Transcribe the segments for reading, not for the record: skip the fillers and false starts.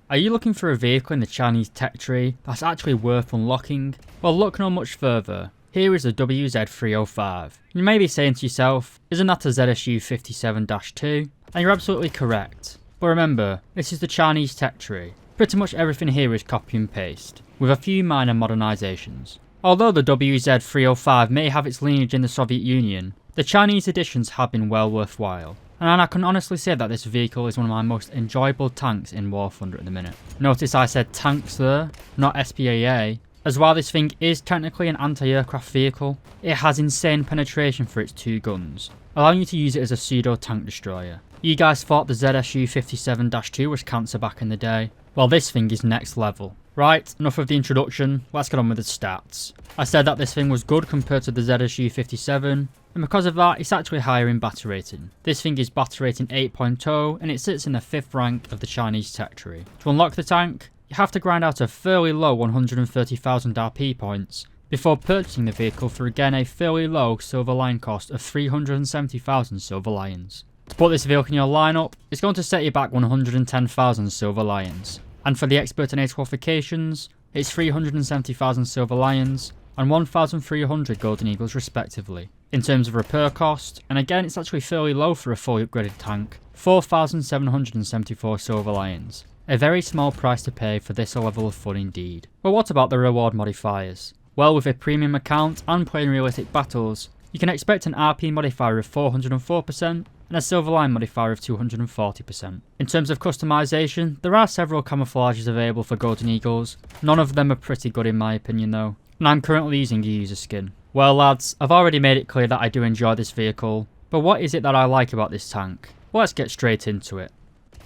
Are you looking for a vehicle in the Chinese tech tree that's actually worth unlocking? Well, look no much further. Here is the WZ-305. You may be saying to yourself, isn't that a ZSU 57-2? And you're absolutely correct. But remember, this is the Chinese tech tree. Pretty much everything here is copy and paste, with a few minor modernizations. Although the WZ-305 may have its lineage in the Soviet Union, the Chinese editions have been well worthwhile. And I can honestly say that this vehicle is one of my most enjoyable tanks in War Thunder at the minute. Notice I said tanks there, not SPAA, as while this thing is technically an anti-aircraft vehicle, it has insane penetration for its 2 guns, allowing you to use it as a pseudo tank destroyer. You guys thought the ZSU 57-2 was cancer back in the day? Well, this thing is next level. Right, enough of the introduction, let's get on with the stats. I said that this thing was good compared to the ZSU 57, and because of that, it's actually higher in battle rating. This thing is battle rating 8.0, and it sits in the 5th rank of the Chinese tech tree. To unlock the tank, you have to grind out a fairly low 130,000 RP points, before purchasing the vehicle for again a fairly low silver lion cost of 370,000 silver lions. To put this vehicle in your lineup, it's going to set you back 110,000 silver lions. And for the expert and ace qualifications, it's 370,000 silver lions and 1,300 golden eagles respectively. In terms of repair cost, and again it's actually fairly low for a fully upgraded tank, 4,774 silver lions. A very small price to pay for this level of fun indeed. But what about the reward modifiers? Well, with a premium account and playing realistic battles, you can expect an RP modifier of 404%, and a silver line modifier of 240%. In terms of customization, there are several camouflages available for golden eagles. None of them are pretty good in my opinion though, and I'm currently using a user skin. Well lads, I've already made it clear that I do enjoy this vehicle, but what is it that I like about this tank? Well, let's get straight into it.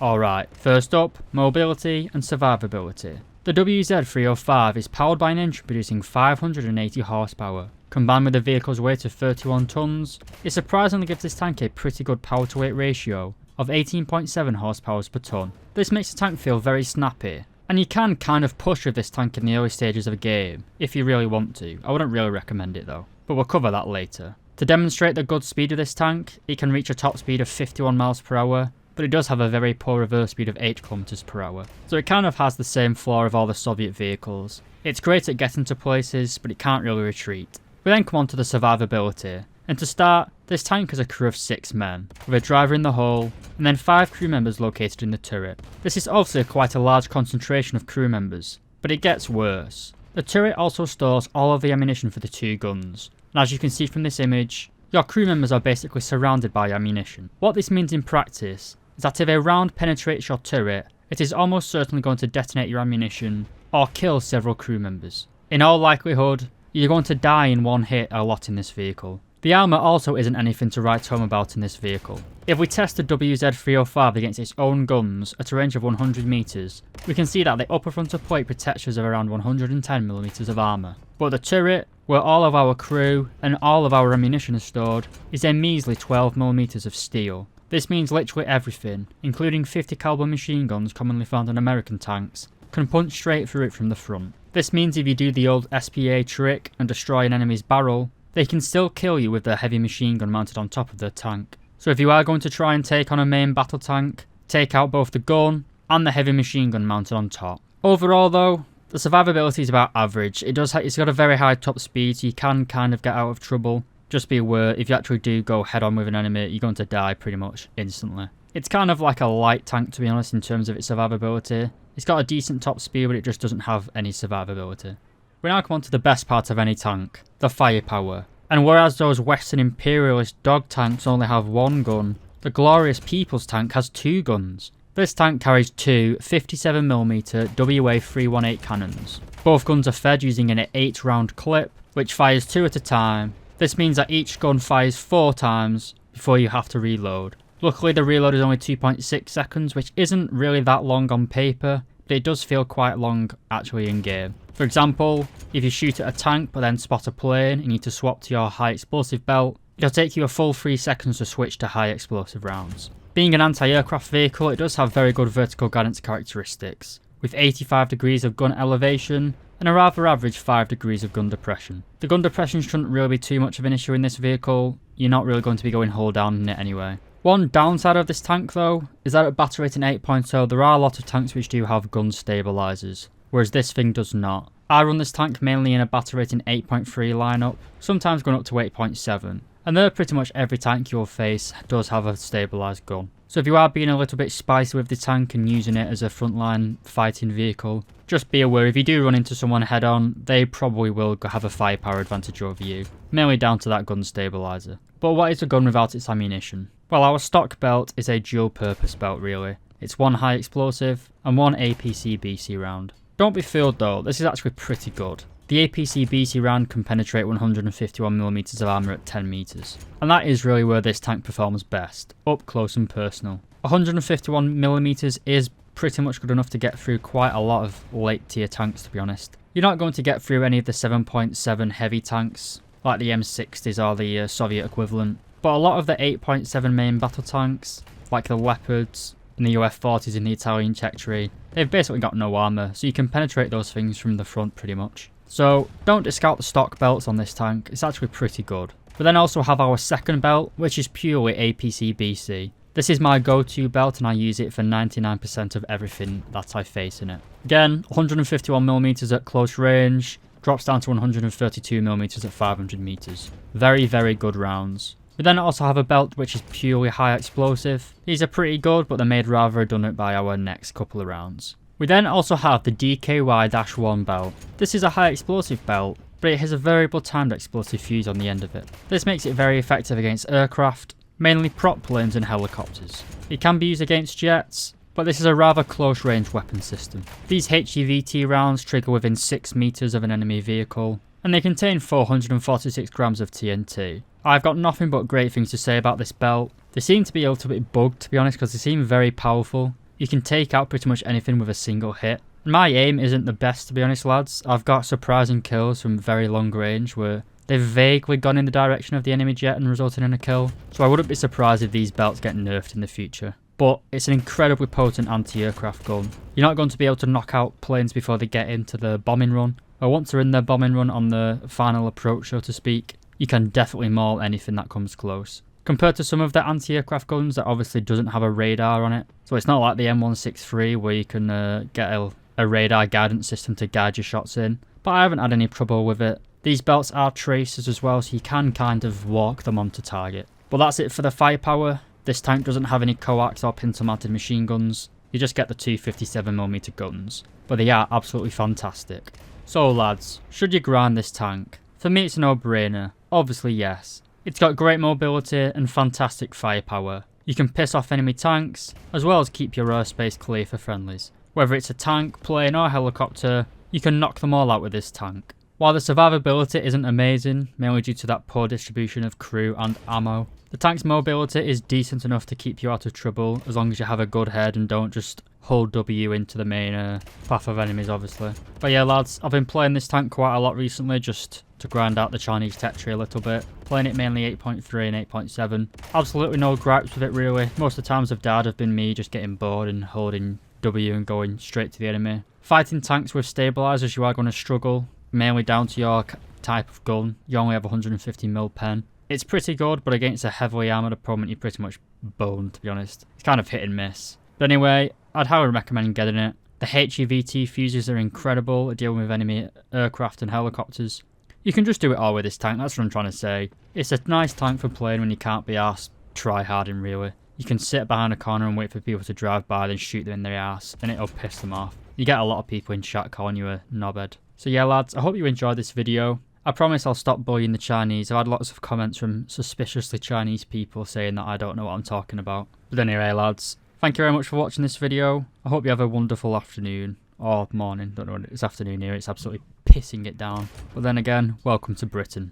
Alright, first up, mobility and survivability. The WZ-305 is powered by an engine producing 580 horsepower. Combined with the vehicle's weight of 31 tons, it surprisingly gives this tank a pretty good power to weight ratio of 18.7 horsepower per ton. This makes the tank feel very snappy, and you can kind of push with this tank in the early stages of a game, if you really want to. I wouldn't really recommend it though, but we'll cover that later. To demonstrate the good speed of this tank, it can reach a top speed of 51 miles per hour, but it does have a very poor reverse speed of 8 kilometers per hour. So it kind of has the same flaw of all the Soviet vehicles. It's great at getting to places, but it can't really retreat. We then come on to the survivability, and to start, this tank has a crew of 6 men, with a driver in the hull, and then 5 crew members located in the turret. This is obviously quite a large concentration of crew members, but it gets worse. The turret also stores all of the ammunition for the 2 guns, and as you can see from this image, your crew members are basically surrounded by ammunition. What this means in practice is that if a round penetrates your turret, it is almost certainly going to detonate your ammunition, or kill several crew members. In all likelihood, you're going to die in one hit a lot in this vehicle. The armour also isn't anything to write home about in this vehicle. If we test the WZ-305 against its own guns at a range of 100 meters, we can see that the upper frontal plate protects us of around 110mm of armour. But the turret, where all of our crew and all of our ammunition is stored, is a measly 12mm of steel. This means literally everything, including 50 caliber machine guns commonly found on American tanks, can punch straight through it from the front. This means if you do the old SPA trick and destroy an enemy's barrel, they can still kill you with their heavy machine gun mounted on top of their tank. So if you are going to try and take on a main battle tank, take out both the gun and the heavy machine gun mounted on top. Overall though, the survivability is about average. It's got a very high top speed, so you can kind of get out of trouble. Just be aware, if you actually do go head on with an enemy, you're going to die pretty much instantly. It's kind of like a light tank to be honest in terms of its survivability. It's got a decent top speed, but it just doesn't have any survivability. We now come on to the best part of any tank, the firepower. And whereas those Western imperialist dog tanks only have 1 gun, the glorious People's tank has 2 guns. This tank carries 2 57mm WA-318 cannons. Both guns are fed using an 8-round clip, which fires 2 at a time. This means that each gun fires 4 times before you have to reload. Luckily the reload is only 2.6 seconds, which isn't really that long on paper, but it does feel quite long actually in game. For example, if you shoot at a tank but then spot a plane and you need to swap to your high explosive belt, it'll take you a full 3 seconds to switch to high explosive rounds. Being an anti-aircraft vehicle, it does have very good vertical guidance characteristics, with 85 degrees of gun elevation and a rather average 5 degrees of gun depression. The gun depression shouldn't really be too much of an issue in this vehicle, you're not really going to be going hull down in it anyway. One downside of this tank though is that at battle rating 8.0 there are a lot of tanks which do have gun stabilizers, whereas this thing does not. I run this tank mainly in a battle rating 8.3 lineup, sometimes going up to 8.7, and there pretty much every tank you'll face does have a stabilized gun. So if you are being a little bit spicy with the tank and using it as a frontline fighting vehicle, just be aware if you do run into someone head on, they probably will have a firepower advantage over you, mainly down to that gun stabilizer. But what is a gun without its ammunition? Well, our stock belt is a dual purpose belt really. It's one high explosive and one APC BC round. Don't be fooled though, this is actually pretty good. The APC BC round can penetrate 151mm of armour at 10 meters, and that is really where this tank performs best, up close and personal. 151mm is pretty much good enough to get through quite a lot of late tier tanks, to be honest. You're not going to get through any of the 7.7 heavy tanks, like the M60s or the Soviet equivalent, but a lot of the 8.7 main battle tanks, like the Leopards and the UF-40s in the Italian tech tree, they've basically got no armour, so you can penetrate those things from the front pretty much. So don't discount the stock belts on this tank, it's actually pretty good. We then also have our second belt, which is purely APC BC. This is my go-to belt and I use it for 99% of everything that I face in it. Again, 151mm at close range, drops down to 132mm at 500 meters. Very, very good rounds. We then also have a belt which is purely high explosive. These are pretty good, but they're made rather redundant by our next couple of rounds. We then also have the DKY-1 belt. This is a high explosive belt, but it has a variable timed explosive fuse on the end of it. This makes it very effective against aircraft, mainly prop planes and helicopters. It can be used against jets, but this is a rather close range weapon system. These HEVT rounds trigger within 6 meters of an enemy vehicle, and they contain 446 grams of TNT. I've got nothing but great things to say about this belt. They seem to be a little bit bugged, to be honest, because they seem very powerful. You can take out pretty much anything with a single hit. My aim isn't the best, to be honest, lads. I've got surprising kills from very long range where they've vaguely gone in the direction of the enemy jet and resulted in a kill. So I wouldn't be surprised if these belts get nerfed in the future. But it's an incredibly potent anti-aircraft gun. You're not going to be able to knock out planes before they get into the bombing run. Or once they're in their bombing run on the final approach, so to speak, you can definitely maul anything that comes close. Compared to some of the anti-aircraft guns that obviously doesn't have a radar on it. So it's not like the M163 where you can get a radar guidance system to guide your shots in. But I haven't had any trouble with it. These belts are tracers as well, so you can kind of walk them onto target. But that's it for the firepower. This tank doesn't have any coax or pincer-mounted machine guns. You just get the two 57mm guns. But they are absolutely fantastic. So lads, should you grind this tank? For me it's a no-brainer. Obviously yes. It's got great mobility and fantastic firepower. You can piss off enemy tanks, as well as keep your airspace clear for friendlies. Whether it's a tank, plane or helicopter, you can knock them all out with this tank. While the survivability isn't amazing, mainly due to that poor distribution of crew and ammo, the tank's mobility is decent enough to keep you out of trouble as long as you have a good head and don't just hold W into the main path of enemies obviously. But yeah lads, I've been playing this tank quite a lot recently just to grind out the Chinese tech tree a little bit. Playing it mainly 8.3 and 8.7. Absolutely no gripes with it really. Most of the times I've died have been me just getting bored and holding W and going straight to the enemy. Fighting tanks with stabilizers you are going to struggle, mainly down to your type of gun. You only have 150mm pen. It's pretty good, but against a heavily armoured opponent you're pretty much boned, to be honest. It's kind of hit and miss. But anyway, I'd highly recommend getting it. The HEVT fuses are incredible at dealing with enemy aircraft and helicopters. You can just do it all with this tank, that's what I'm trying to say. It's a nice tank for playing when you can't be arsed try-harding really. You can sit behind a corner and wait for people to drive by, then shoot them in their arse, and it'll piss them off. You get a lot of people in chat calling you a knobhead. So yeah lads, I hope you enjoyed this video. I promise I'll stop bullying the Chinese. I've had lots of comments from suspiciously Chinese people saying that I don't know what I'm talking about. But anyway lads, thank you very much for watching this video. I hope you have a wonderful afternoon. Or morning, don't know what it's afternoon here, it's absolutely pissing it down. But then again, welcome to Britain.